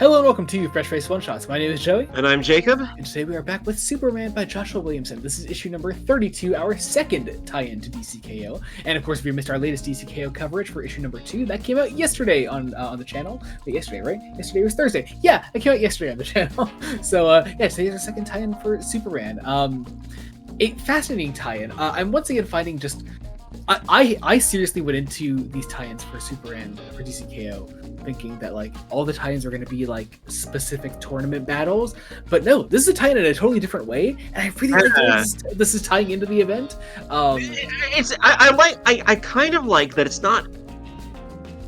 Hello and welcome to Fresh Face One Shots. My name is Joey. And I'm Jacob. And today we are back with Superman by Joshua Williamson. This is issue number 32, our second tie-in to DCKO. And of course, if you missed our latest DCKO coverage for issue number 2, that came out yesterday on the channel. Wait, yesterday, right? Yesterday was Thursday. Yeah, it came out yesterday on the channel. So today's our second tie-in for Superman. A fascinating tie-in. I'm once again finding just... I seriously went into these tie-ins for Superman, for DCKO, thinking that like all the tie-ins are going to be like specific tournament battles, but no, this is a tie-in in a totally different way, and I really like that this is tying into the event. I kind of like that it's not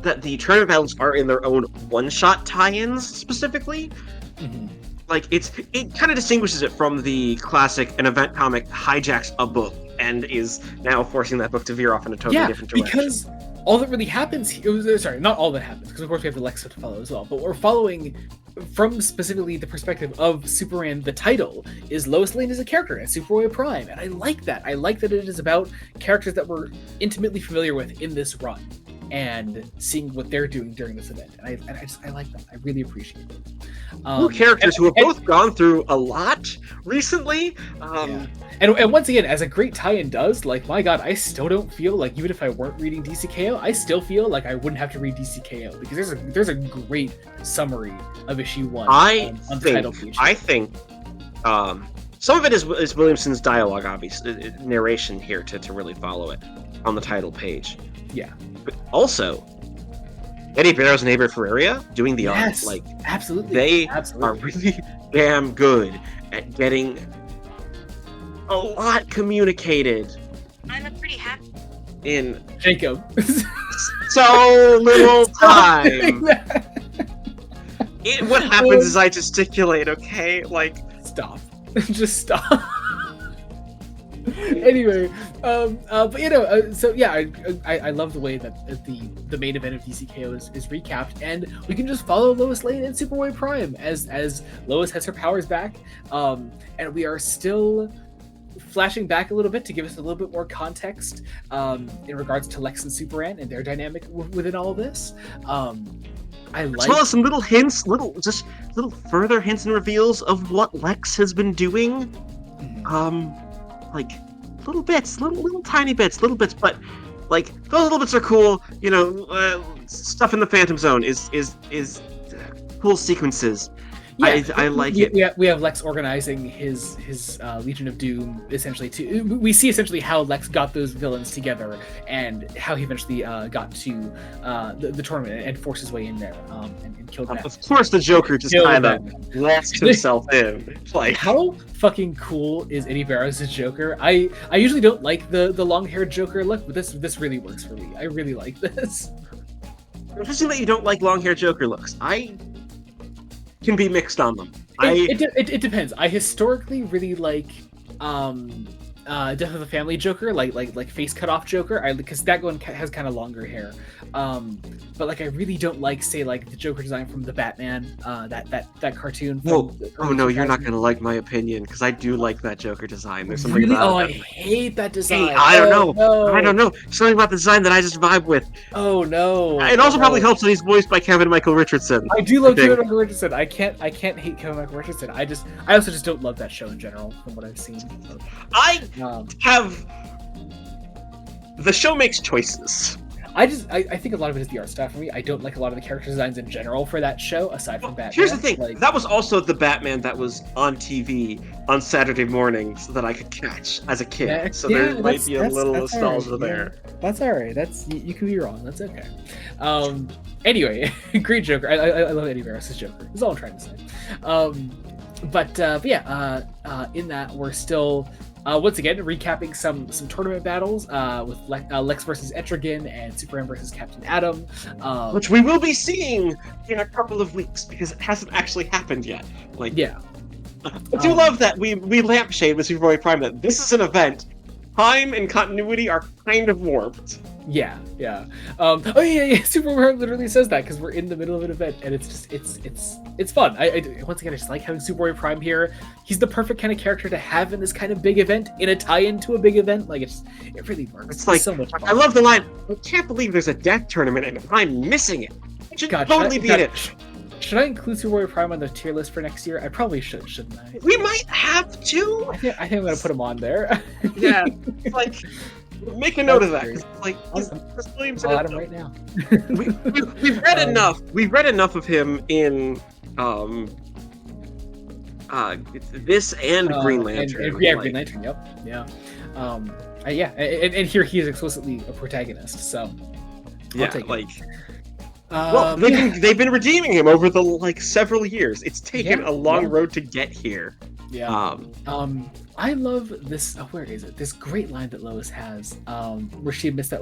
that the tournament battles are in their own one-shot tie-ins specifically. Mm-hmm. Like it kind of distinguishes it from the classic an event comic hijacks a book and is now forcing that book to veer off in a totally different direction. Because all that really happens here, sorry, not all that happens, because of course we have the Lex to follow as well, but we're following from specifically the perspective of Superman. The title is Lois Lane as a character at Superboy Prime, and I like that. I like that it is about characters that we're intimately familiar with in this run, and seeing what they're doing during this event. And I like that. I really appreciate it. Characters who have both gone through a lot recently. And once again, as a great tie-in does, like, my god, I still don't feel like, even if I weren't reading DCKO, I still feel like I wouldn't have to read DCKO, because there's a great summary of issue 1 on the title page. I think some of it is Williamson's dialogue, obviously, narration here to really follow it on the title page. Yeah. But also, Eddie Barrows and Abel Ferreira doing the art. Like, absolutely. They are really damn good at getting a lot communicated. I'm pretty happy. In Jacob. so little time. What happens is I gesticulate, okay? Like, stop. Just stop. Anyway, but you know, so yeah, I love the way that the main event of DCKO is recapped, and we can just follow Lois Lane and Superboy Prime as Lois has her powers back, and we are still flashing back a little bit to give us a little bit more context in regards to Lex and Superman and their dynamic within all of this. As well as some little hints, little further hints and reveals of what Lex has been doing. Like little bits, little tiny bits, but like those little bits are cool. You know, stuff in the Phantom Zone is cool sequences. Yeah, I like it. We have Lex organizing his Legion of Doom, essentially. We see essentially how Lex got those villains together and how he eventually got to the tournament and forced his way in there and killed them. Of course, the Joker just kind of lost himself in. Like, how fucking cool is Eddie Barrows' Joker? I usually don't like the long-haired Joker look, but this really works for me. I really like this. Interesting that you don't like long-haired Joker looks. I can be mixed on them. It depends. I historically really like Death of the Family Joker, like face cut off Joker, because that one has kind of longer hair. But like I really don't like, say, like the Joker design from the Batman, that cartoon. No, you're not gonna like my opinion, because I do like that Joker design. There's something really? about I hate that design. Hey, I don't know. No. I don't know. Something about the design that I just vibe with. Oh no. It also probably helps that he's voiced by Kevin Michael Richardson. I do love Kevin Michael Richardson. I can't hate Kevin Michael Richardson. I also just don't love that show in general, from what I've seen. The show makes choices. I think a lot of it is the art style for me. I don't like a lot of the character designs in general for that show, aside from Batman. Here's the thing. That was also the Batman that was on TV on Saturday mornings that I could catch as a kid. So there might be a little nostalgia there. That's alright. You can be wrong. That's okay. Anyway, great Joker. I love Eddie Barrows' Joker. That's all I'm trying to say. But yeah, in that we're still once again recapping some tournament battles with Lex versus Etrigan and Superman versus Captain Atom, which we will be seeing in a couple of weeks because it hasn't actually happened yet. Like, yeah, I do love that we lampshade with Superboy Prime that this is an event. Time and continuity are kind of warped. Yeah. Superman literally says that because we're in the middle of an event, and it's just it's fun. I once again, I just like having Superboy Prime here. He's the perfect kind of character to have in this kind of big event, in a tie-in to a big event. Like, it really works. It's like so much fun. I love the line. I can't believe there's a death tournament and I'm missing it. It should totally be in it. should I include Superboy Prime on the tier list for next year? I probably should, shouldn't I? We might have to. I think I'm gonna put him on there. Yeah, like make a note of that. Like, Chris Williamson. I'll add him right now. We've read enough. We've read enough of him in this and Green Lantern. Yeah, Green Lantern. Yep. Yeah. Yeah, and here he is explicitly a protagonist. So yeah, like. Well, they've been redeeming him over the several years. It's taken a long road to get here. Yeah. I love this. Oh, where is it? This great line that Lois has, where she admits that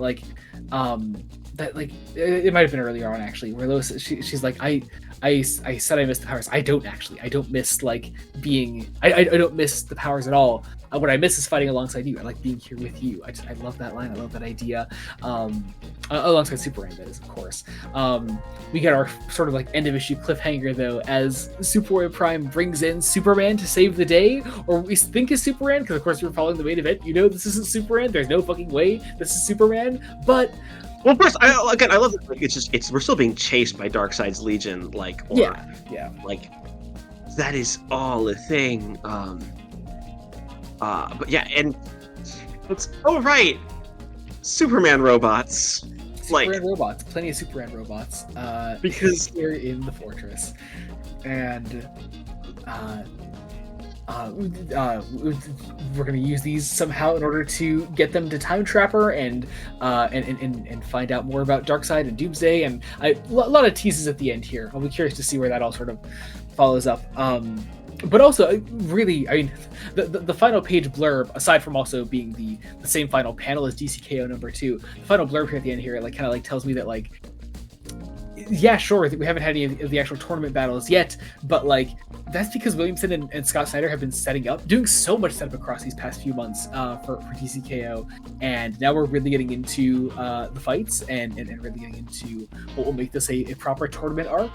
it might have been earlier on actually, where Lois she's like, I said I missed the powers. I don't miss being. I don't miss the powers at all. What I miss is fighting alongside you. I like being here with you. I love that line. I love that idea. Alongside Superman, that is, of course. We get our sort of end of issue cliffhanger though, as Superboy Prime brings in Superman to save the day, or we think is Superman, because of course we're following the main event. This isn't Superman. There's no fucking way this is Superman. But well, first, I love it. We're still being chased by Darkseid's Legion, that is all a thing. But yeah, and it's right. Superman robots. Robots, plenty of Superman robots. Because here in the fortress, and we're going to use these somehow in order to get them to Time Trapper and find out more about Darkseid and Doomsday, and a lot of teases at the end here. I'll be curious to see where that all sort of follows up. But also, really, I mean, the final page blurb, aside from also being the same final panel as DCKO #2, the final blurb here at the end here, tells me that, yeah, sure, we haven't had any of the actual tournament battles yet, but, that's because Williamson and Scott Snyder have been doing so much setup across these past few months for DCKO, and now we're really getting into the fights and really getting into what will make this a proper tournament arc.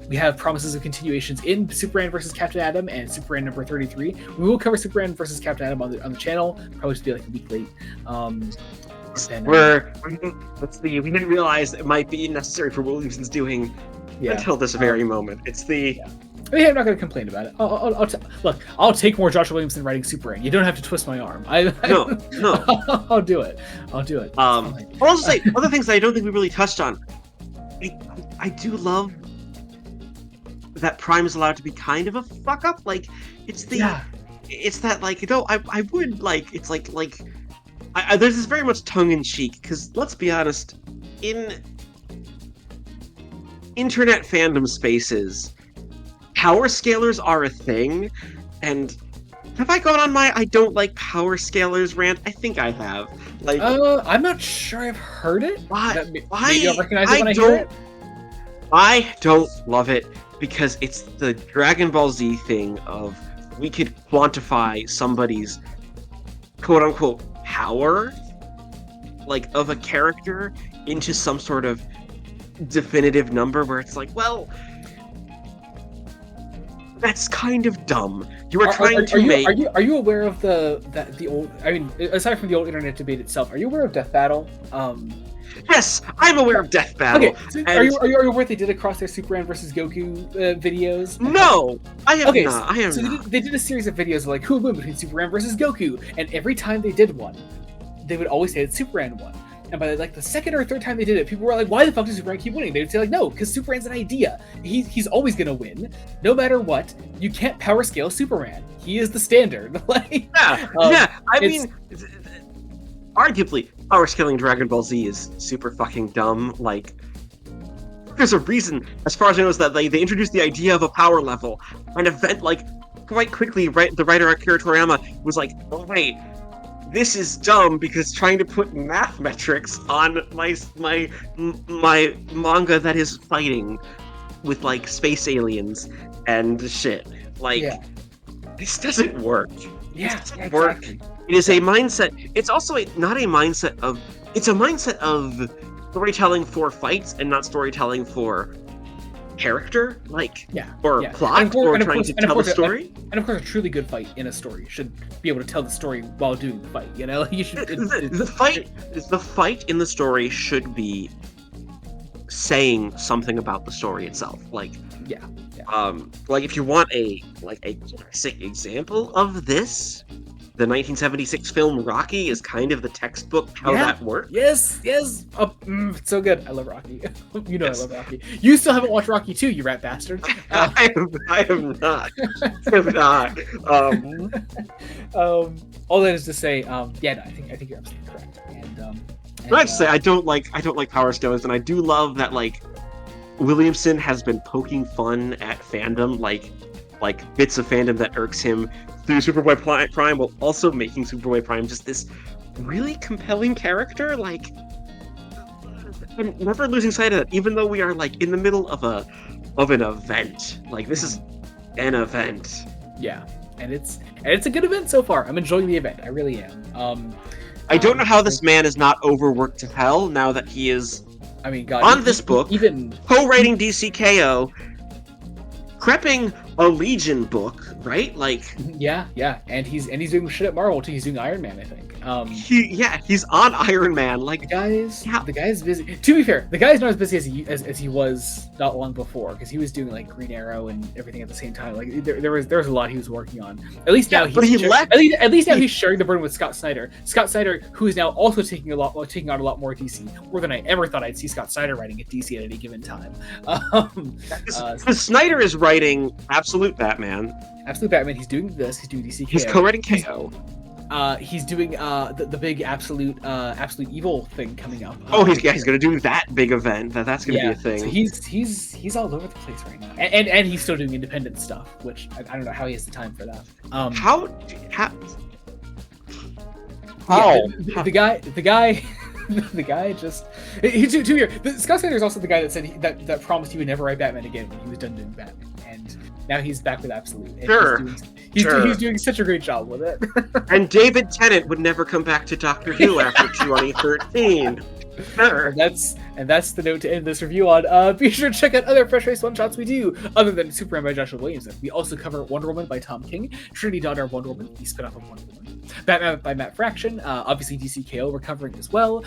We have promises of continuations in Superman vs. Captain Atom and Superman #33. We will cover Superman vs. Captain Atom on the channel. Probably just be a week late. We didn't realize it might be necessary for Williamson's doing until this very moment. It's the. Yeah. I mean, I'm not going to complain about it. Look, I'll take more Joshua Williamson writing Superman. You don't have to twist my arm. No. I'll do it. I'll also say other things that I don't think we really touched on. I do love that Prime is allowed to be kind of a fuck up. It's that I would it's there's this very much tongue in cheek, because let's be honest, in internet fandom spaces, power scalers are a thing, and have I gone on my I don't like power scalers rant? I think I have. I'm not sure I've heard it. Maybe I'll recognize it when I hear it. I don't love it, because it's the Dragon Ball Z thing of we could quantify somebody's quote-unquote power, of a character into some sort of definitive number where it's well, that's kind of dumb. You are trying to make... Are you aware of the old... I mean, aside from the old internet debate itself, are you aware of Death Battle? Yes, I'm aware of Death Battle. Okay, so are you aware what they did across their Superman versus Goku videos? No, I am not. I am not. They did a series of videos of who would win between Superman versus Goku, and every time they did one, they would always say that Superman won. And by the second or third time they did it, people were like, "Why the fuck does Superman keep winning?" They would say no, because Superman's an idea. He's always gonna win, no matter what. You can't power scale Superman. He is the standard. I mean, arguably, power scaling Dragon Ball Z is super fucking dumb. There's a reason, as far as I know, is that they introduced the idea of a power level. An event quite quickly, right? The writer Akira Toriyama was oh wait, this is dumb because trying to put math metrics on my manga that is fighting with space aliens and shit. This doesn't work. Yeah, it doesn't work. It is a mindset. It's also not a mindset of. It's a mindset of storytelling for fights and not storytelling for character, plot, or trying to tell a story. And of course, a truly good fight in a story should be able to tell the story while doing the fight. You should. The fight in the story should be saying something about the story itself. Like, Yeah. like if you want a classic example of this, the 1976 film Rocky is kind of the textbook how that works. Yes. Oh, it's so good. I love Rocky. You know, Yes. I love Rocky. You still haven't watched Rocky 2, you rat bastard. I have not. I have not. All that is to say, yeah, no, I think you're absolutely correct. And I have to say, I don't like Power Stones, and I do love that like Williamson has been poking fun at fandom, like bits of fandom that irks him through Superboy Prime, while also making Superboy Prime just this really compelling character. Like, I'm never losing sight of that, even though we are like in the middle of an event. Like, this is an event. Yeah, and it's a good event so far. I'm enjoying the event. I really am. I don't know how this man is not overworked to hell now that he is. I mean, God, on this book, even co-writing DCKO, prepping a Legion book, right? Like, yeah, and he's doing shit at Marvel too. He's doing Iron Man, I think. He's on Iron Man. Like, the guy's busy. To be fair, the guy's not as busy as he was not long before, because he was doing like Green Arrow and everything at the same time. Like there was a lot he was working on. At least now At least now he's sharing the burden with Scott Snyder. Scott Snyder, who is now also taking on a lot more DC, more than I ever thought I'd see Scott Snyder writing at DC at any given time. Snyder is writing Absolute Batman. Absolute Batman. He's doing this. He's doing DC. He's co-writing KO. He's doing the big absolute evil thing coming up. He's gonna do that big event. That's gonna be a thing. So he's all over the place right now, and he's still doing independent stuff, which I don't know how he has the time for that. How? Yeah, the guy just he's too weird. Scott Snyder is also the guy that said that promised he would never write Batman again when he was done doing Batman, and now he's back with Absolute. And he's doing such a great job with it. And David Tennant would never come back to Doctor Who after 2013. Sure. And that's the note to end this review on. Be sure to check out other Fresh Face one-shots we do, other than Superman by Joshua Williamson. We also cover Wonder Woman by Tom King, Trinity Daughter of Wonder Woman, the spin-off of Wonder Woman, Batman by Matt Fraction, obviously DCKO we're covering as well.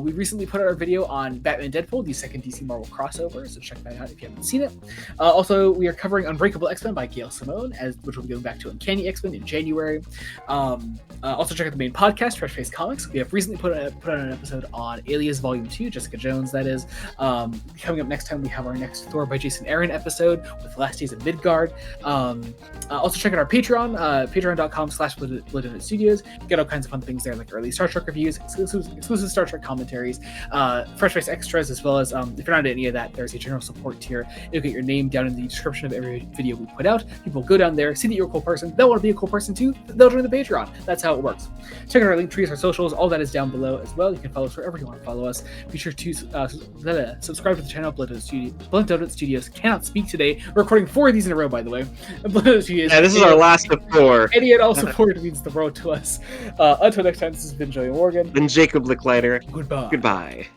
We recently put out our video on Batman Deadpool, the second DC Marvel crossover, so check that out if you haven't seen it. Also, we are covering Unbreakable X-Men by Gail Simone, which we'll be going back to Uncanny X-Men in January. Also check out the main podcast, Fresh Face Comics. We have recently put out an episode on Alias Volume 2, Jessica Jones, that is. Coming up next time, we have our next Thor by Jason Aaron episode with Last Days of Midgard. Also check out our Patreon, patreon.com/Blooded Studios. Get all kinds of fun things there, like early Star Trek reviews, exclusive Star Trek commentaries, Fresh Face extras, as well as, if you're not into any of that, there's a general support tier. You'll get your name down in the description of every video we put out. People go down there, see that you're a cool person, they'll want to be a cool person too, they'll join the Patreon. That's how it works. Check out our link trees, our socials, all that is down below as well. You can follow us wherever you want to follow us. Be sure to subscribe to the channel. Blood Donut Studios cannot speak today. We're recording 4 of these in a row, by the way. Blood Donut Studios. Yeah, this is our last of 4. Any and all support means the world to us. Until next time, this has been Joey Morgan. And Jacob Licklider. Goodbye. Goodbye.